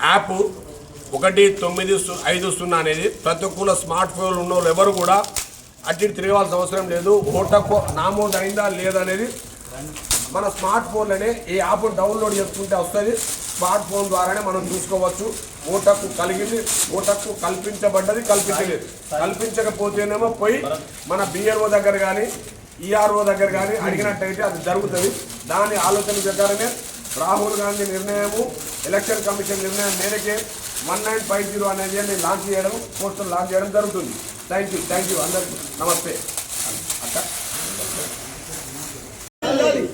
App 1950 అనేది ప్రతి ఒక్కరు స్మార్ట్ ఫోన్ ఉన్న వాళ్ళు ఎవరు కూడా అటు తిరగాల్సిన అవసరం లేదు. ఓటకు నామోదు అయిందా లేదా అనేది మన స్మార్ట్ ఫోన్లోనే ఈ యాప్ డౌన్లోడ్ చేసుకుంటే వస్తుంది. స్మార్ట్ ఫోన్ ద్వారానే మనం చూసుకోవచ్చు. ఓటకు కలిగింది, ఓటకు కల్పించబడ్డది, కల్పించలేదు. కల్పించకపోతేనేమో పోయి మన బిఎల్ఓ దగ్గర కానీ ఈఆర్ఓ దగ్గర కానీ అడిగినట్టయితే అది జరుగుతుంది. దాని ఆలోచన ప్రకారమే రాహుల్ గాంధీ నిర్ణయము, ఎలక్షన్ కమిషన్ నిర్ణయం మేరకే 1950 అనేది లాంచ్ చేయడం, పోస్టర్ లాంచ్ చేయడం జరుగుతుంది. థ్యాంక్ యూ అందరికీ నమస్తే.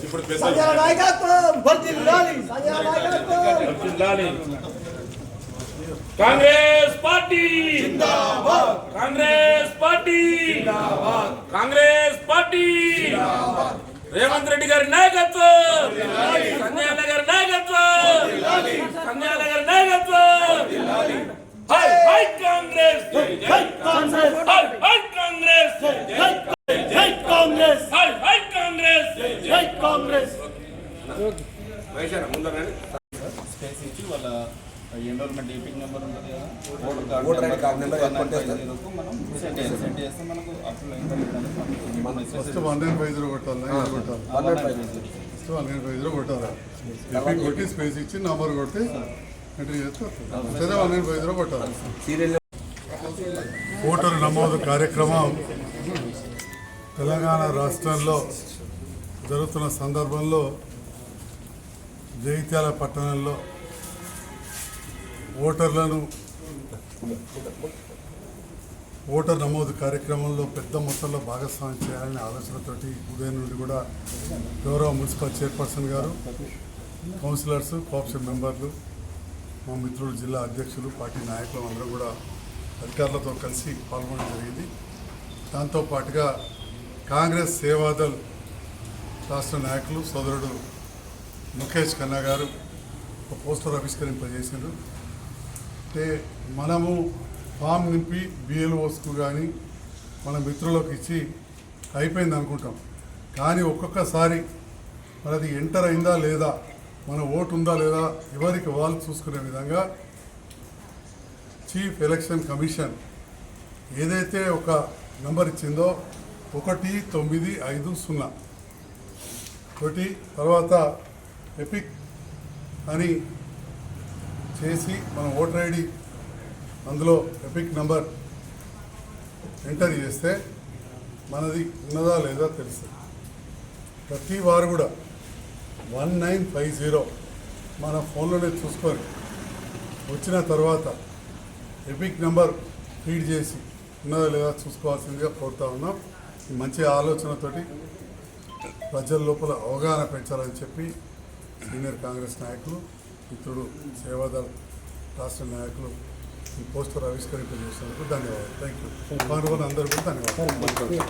ఇప్పుడు కాంగ్రెస్ పార్టీ జిందాబాద్, కాంగ్రెస్ పార్టీ జిందాబాద్, కాంగ్రెస్ పార్టీ జిందాబాద్. రేవంత్ రెడ్డి గారి నాయకత్వం, సంజయ్ అన్న గారి నాయకత్వం, సంజయ్ అన్న గారి నాయకత్వం. హై హై కాంగ్రెస్, హై కాంగ్రెస్, హై కాంగ్రెస్, హై కాంగ్రెస్, హై కాంగ్రెస్, హై కాంగ్రెస్. వైశాఖ ముందరని స్పేస్ ఇచ్చి వాళ్ళ ఎన్రోల్మెంట్ ఈపిక్ నెంబర్ ఉంటుంది కదా, ఓటర్ ఐడి కార్డ్ నెంబర్ మనం సెండ్ చేస్తే మనకు అప్పుడు ఫస్ట్ 1950 కొట్టాలి, ఫస్ట్ 1950 కొట్టాలి. ఎపిక్ కొట్టి స్పేస్ ఇచ్చి నంబర్ కొట్టి ఎంట్రీ చేస్తే సరే 1950 కొట్టాలి. ఓటరు నమోదు కార్యక్రమం తెలంగాణ రాష్ట్రంలో జరుగుతున్న సందర్భంలో జగిత్యాల పట్టణంలో ఓటర్ నమోదు కార్యక్రమంలో పెద్ద మొత్తంలో భాగస్వామ్యం చేయాలనే ఆలోచనతోటి ఉదయం నుండి కూడా గౌరవ మున్సిపల్ చైర్పర్సన్ గారు, కౌన్సిలర్స్, కోఆప్షన్ మెంబర్లు, మా మిత్రులు, జిల్లా అధ్యక్షులు, పార్టీ నాయకులు అందరూ కూడా అధికారులతో కలిసి పాల్గొనడం జరిగింది. దాంతోపాటుగా కాంగ్రెస్ సేవాదల్ రాష్ట్ర నాయకులు సోదరుడు ముఖేష్ ఖన్నా గారు ఒక పోస్టర్ ఆవిష్కరింపజేశారు. అంటే మనము ఫామ్ నింపి బిఎల్ఓస్కు కానీ మన మిత్రులకు ఇచ్చి అయిపోయింది అనుకుంటాం. కానీ ఒక్కొక్కసారి మనది ఎంటర్ అయిందా లేదా, మన ఓటు ఉందా లేదా ఎవరికి వాళ్ళు చూసుకునే విధంగా చీఫ్ ఎలక్షన్ కమిషన్ ఏదైతే ఒక నంబర్ ఇచ్చిందో 1950 ఒకటి తర్వాత ఎపిక్ అని చేసి మన ఓటర్ ఐడి అందులో ఎపిక్ నంబర్ ఎంటర్ చేస్తే మనది ఉన్నదా లేదా తెలుస్తుంది. ప్రతి వారు కూడా 1950 మన ఫోన్లోనే చూసుకొని వచ్చిన తర్వాత ఎపిక్ నెంబర్ ఫీడ్ చేసి ఉన్నదా లేదా చూసుకోవాల్సిందిగా కోరుతా ఉన్నాం. ఈ మంచి ఆలోచనతోటి ప్రజల లోపల అవగాహన పెంచాలని చెప్పి సీనియర్ కాంగ్రెస్ నాయకులు, మిత్రుడు సేవాదళ రాష్ట్ర నాయకులు ఈ పోస్టర్ ఆవిష్కరింపజేసినందుకు ధన్యవాదాలు. Thank you. పాల్గొన్న అందరూ కూడా ధన్యవాదాలు.